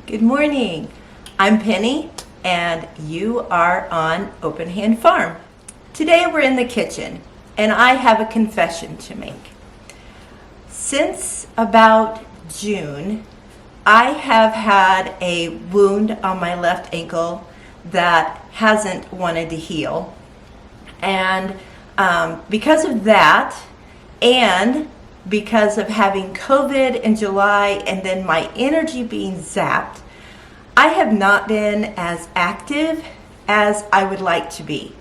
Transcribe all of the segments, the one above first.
Good morning. I'm Penny and you are on Open Hand Farm. Today we're in the kitchen and I have a confession to make. Since about June, I have had a wound on my left ankle that hasn't wanted to heal. And because of that, and because of having COVID in July and then my energy being zapped, I have not been as active as I would like to be.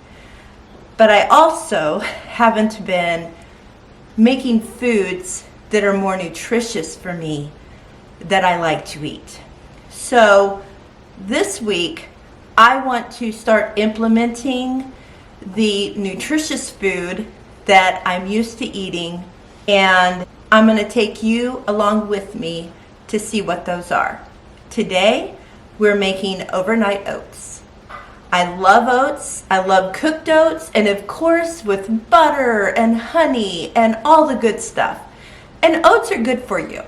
But I also haven't been making foods that are more nutritious for me that I like to eat. So this week, I want to start implementing the nutritious food that I'm used to eating, and I'm going to take you along with me to see what those are. Today, we're making overnight oats. I love oats. I love cooked oats, and of course with butter and honey and all the good stuff. And oats are good for you,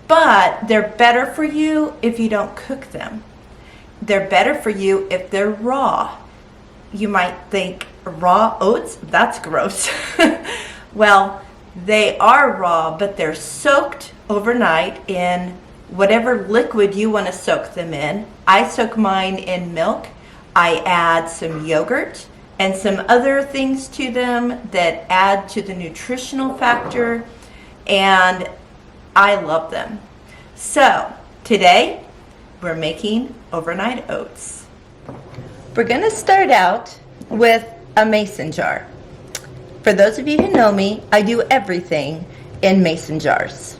but they're better for you if you don't cook them. They're better for you if they're raw. You might think, raw oats? That's gross. Well, they are raw, but they're soaked overnight in whatever liquid you want to soak them in. I soak mine in milk. I add some yogurt and some other things to them that add to the nutritional factor, and I love them. So today we're making overnight oats. We're going to start out with a mason jar. For those of you who know me, I do everything in mason jars.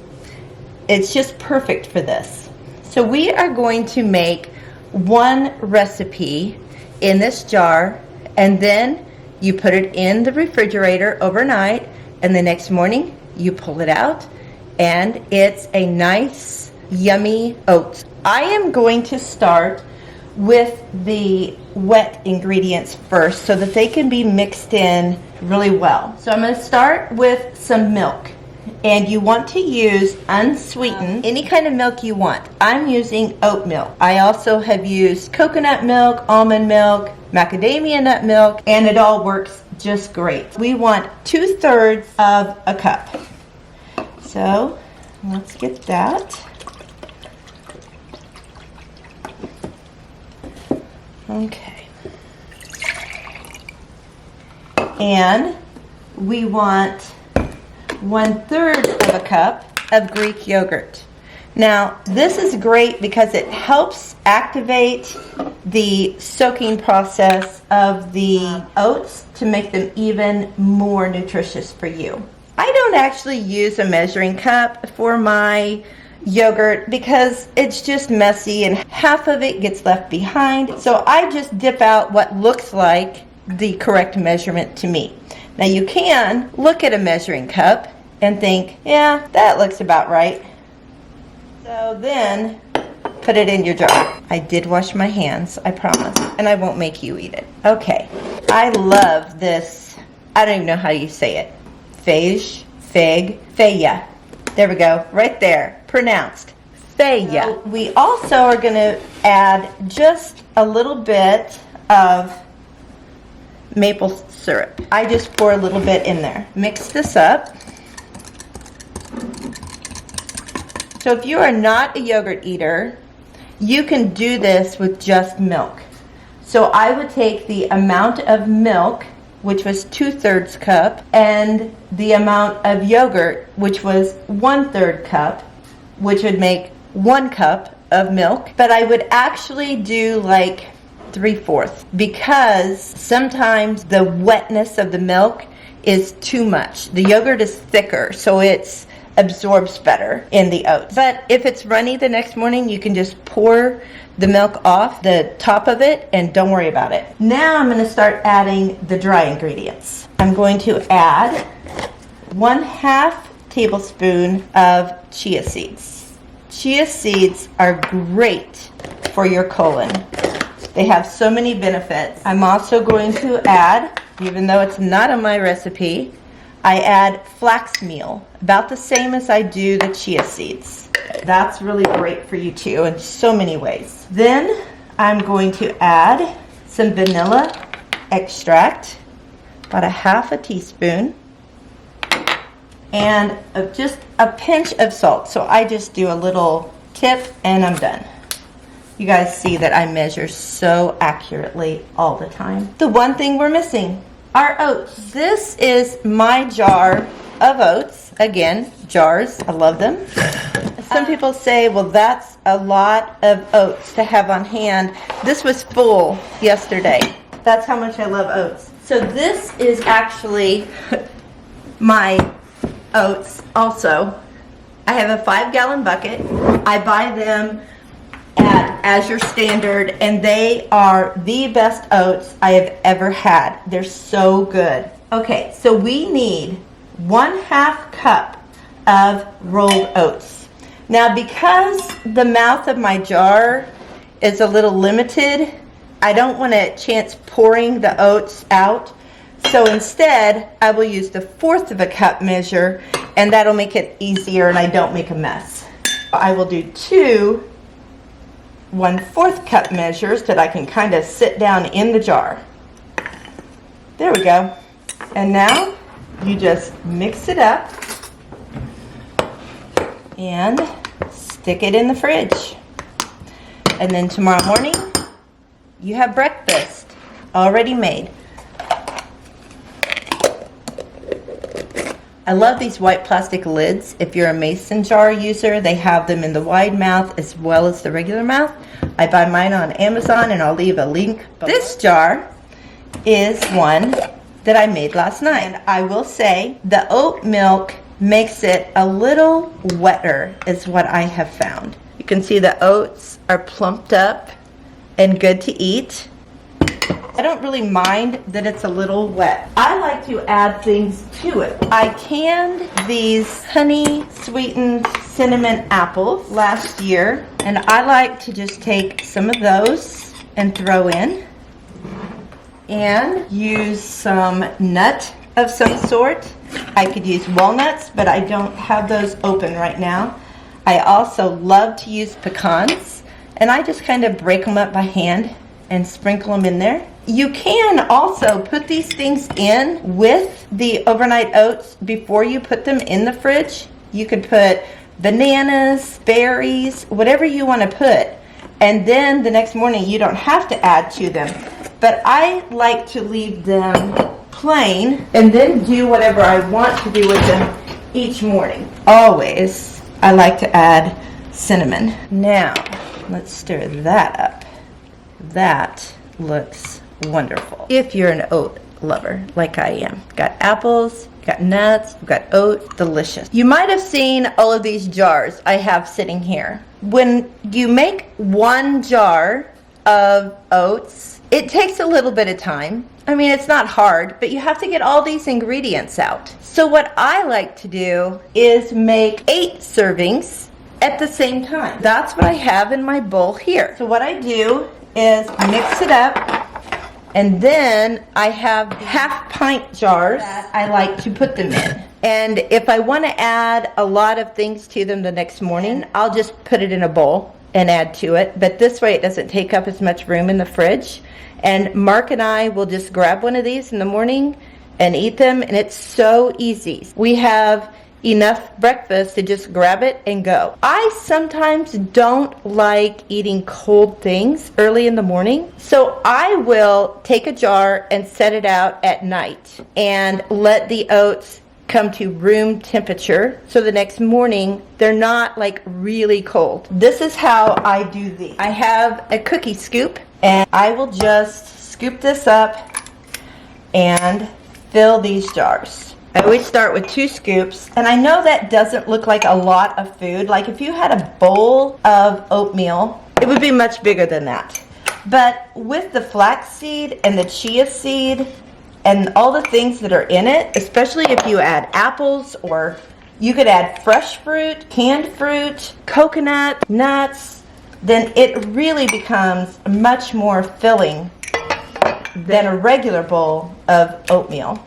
It's just perfect for this. So we are going to make one recipe in this jar, and then you put it in the refrigerator overnight, and the next morning you pull it out, and it's a nice, yummy oat. I am going to start with the wet ingredients first so that they can be mixed in really well. So I'm going to start with some milk, and you want to use unsweetened, any kind of milk you want. I'm using oat milk. I also have used coconut milk, almond milk, macadamia nut milk, and it all works just great. We want 2/3 of a cup. So let's get that. Okay. And we want 1/3 of a cup of Greek yogurt. Now, this is great because it helps activate the soaking process of the oats to make them even more nutritious for you. I don't actually use a measuring cup for my yogurt because it's just messy and half of it gets left behind. So I just dip out what looks like the correct measurement to me. Now you can look at a measuring cup and think, yeah, that looks about right. So then put it in your jar. I did wash my hands, I promise, and I won't make you eat it. Okay, I love this, I don't even know how you say it. Faya. There we go, right there, pronounced. Faya. So we also are going to add just a little bit of maple syrup. I just pour a little bit in there. Mix this up. So if you are not a yogurt eater, you can do this with just milk. So I would take the amount of milk, which was 2/3 cup, and the amount of yogurt, which was 1/3 cup, which would make 1 cup of milk. But I would actually do like 3/4 because sometimes the wetness of the milk is too much. The yogurt is thicker, so it absorbs better in the oats. But if it's runny the next morning, you can just pour the milk off the top of it and don't worry about it. Now I'm going to start adding the dry ingredients. I'm going to add 1/2 tablespoon of chia seeds. Chia seeds are great for your colon. They have so many benefits. I'm also going to add, even though it's not on my recipe, I add flax meal, about the same as I do the chia seeds. That's really great for you too in so many ways. Then I'm going to add some vanilla extract, about a half a teaspoon, and just a pinch of salt. So I just do a little tip and I'm done. You guys see that I measure so accurately all the time. The one thing we're missing, our oats. This is my jar of oats. Again, jars, I love them. Some people say, well, that's a lot of oats to have on hand. This was full yesterday. That's how much I love oats. So this is actually my oats also. I have a 5-gallon bucket. I buy them at Azure Standard, and they are the best oats I have ever had. They're so good. Okay, so we need 1/2 cup of rolled oats. Now, because the mouth of my jar is a little limited, I don't want to chance pouring the oats out. So instead, I will use the 1/4 cup measure, and that'll make it easier and I don't make a mess. I will do 2 1/4 cup measures that I can kind of sit down in the jar. There we go. And now you just mix it up and stick it in the fridge. And then tomorrow morning, you have breakfast already made. I love these white plastic lids. If you're a mason jar user, they have them in the wide mouth as well as the regular mouth. I buy mine on Amazon, and I'll leave a link below. This jar is one that I made last night. And I will say the oat milk makes it a little wetter is what I have found. You can see the oats are plumped up and good to eat. I don't really mind that it's a little wet. I like to add things to it. I canned these honey sweetened cinnamon apples last year, and I like to just take some of those and throw in and use some nut of some sort. I could use walnuts, but I don't have those open right now. I also love to use pecans, and I just kind of break them up by hand and sprinkle them in there. You can also put these things in with the overnight oats before you put them in the fridge. You could put bananas, berries, whatever you want to put, and then the next morning you don't have to add to them. But I like to leave them plain and then do whatever I want to do with them each morning. Always, I like to add cinnamon. Now, let's stir that up. That looks wonderful. If you're an oat lover like I am. Got apples, got nuts, got oat, delicious. You might have seen all of these jars I have sitting here. When you make one jar of oats, it takes a little bit of time. I mean, it's not hard, but you have to get all these ingredients out. So what I like to do is make 8 servings at the same time. That's what I have in my bowl here. So what I do is mix it up, and then I have half-pint jars that I like to put them in. And if I want to add a lot of things to them the next morning, I'll just put it in a bowl and add to it. But this way it doesn't take up as much room in the fridge. And Mark and I will just grab one of these in the morning and eat them, and it's so easy. We have enough breakfast to just grab it and go. I sometimes don't like eating cold things early in the morning, so I will take a jar and set it out at night and let the oats come to room temperature, so the next morning they're not like really cold. This is how I do these. I have a cookie scoop, and I will just scoop this up and fill these jars. I always start with 2 scoops, and I know that doesn't look like a lot of food. Like if you had a bowl of oatmeal, it would be much bigger than that. But with the flax seed and the chia seed and all the things that are in it, especially if you add apples, or you could add fresh fruit, canned fruit, coconut, nuts, then it really becomes much more filling than a regular bowl of oatmeal.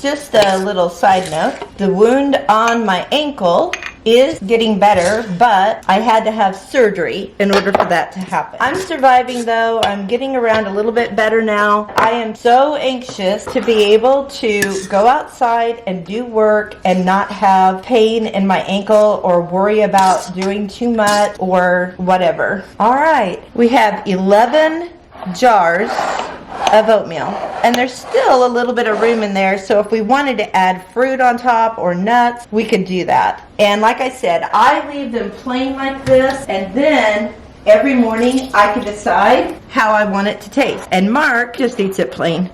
Just a little side note, the wound on my ankle is getting better, but I had to have surgery in order for that to happen. I'm surviving though. I'm getting around a little bit better now. I am so anxious to be able to go outside and do work and not have pain in my ankle or worry about doing too much or whatever. All right, we have 11 jars of oatmeal, and there's still a little bit of room in there, so if we wanted to add fruit on top or nuts, we could do that. And like I said, I leave them plain like this, and then every morning I can decide how I want it to taste. And Mark just eats it plain.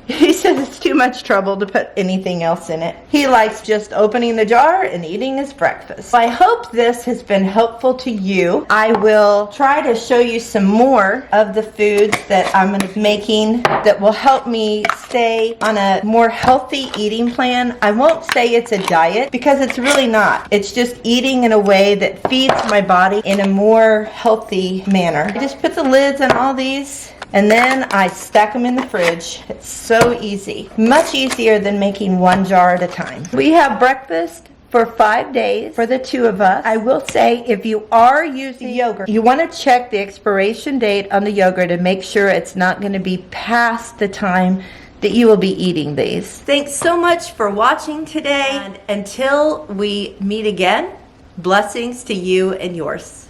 He says it's too much trouble to put anything else in it. He likes just opening the jar and eating his breakfast. I hope this has been helpful to you. I will try to show you some more of the foods that I'm going to be making that will help me stay on a more healthy eating plan. I won't say it's a diet because it's really not. It's just eating in a way that feeds my body in a more healthy manner. I just put the lids on all these, and then I stack them in the fridge. It's so easy. Much easier than making one jar at a time. We have breakfast for 5 days for the two of us. I will say, if you are using yogurt, you want to check the expiration date on the yogurt and make sure it's not going to be past the time that you will be eating these. Thanks so much for watching today. And until we meet again, blessings to you and yours.